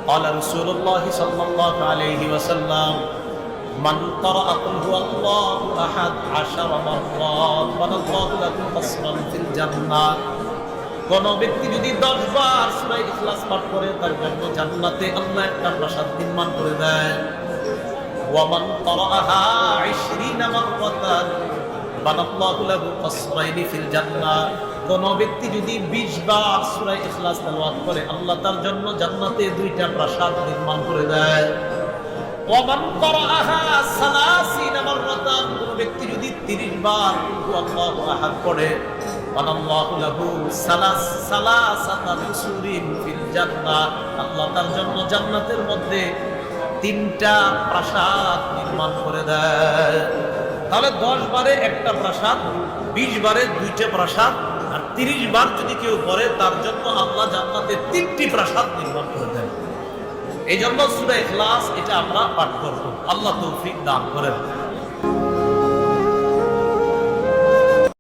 قال رسول الله صلى الله عليه وسلم من قرأ قل هو الله أحد 10 مرات بنى الله له قصرا في الجنة কোন ব্যক্তি যদি 10 বার সূরা ইখলাস পাঠ করে তার জন্য জান্নাতে আল্লাহ একটা প্রাসাদ নির্মাণ করে দেয় ওয়া মান ক্বারাআহা 20 মাররাতান বানাল্লাহু লাহু কসরাইনি ফিল জান্নাহ কোন ব্যক্তি যদি 20 বার সূরা ইখলাস তেলাওয়াত করে আল্লাহ তার জন্য জান্নাতে দুইটা প্রাসাদ নির্মাণ করে দেয় ওয়া মান ক্বারাআহা 30 মাররাতান কোন ব্যক্তি যদি 30 বার আল্লাহু আহাদ পড়ে বানাল্লাহু লাহু সালাসাতা বিসুরিন ফিল জান্নাহ আল্লাহ তার জন্য জান্নাতের মধ্যে 3টা প্রাসাদ নির্মাণ করে দেয় তাহলে 10 বারে একটা প্রাসাদ 20 বারে 2টা প্রাসাদ আর 30 বার যদি কেউ পড়ে তার জন্য আল্লাহ জান্নাতে 3টি প্রাসাদ নির্মাণ করে দেন এই জন্য সূরা ইখলাস এটা আমরা পাঠ করব আল্লাহ তৌফিক দান করেন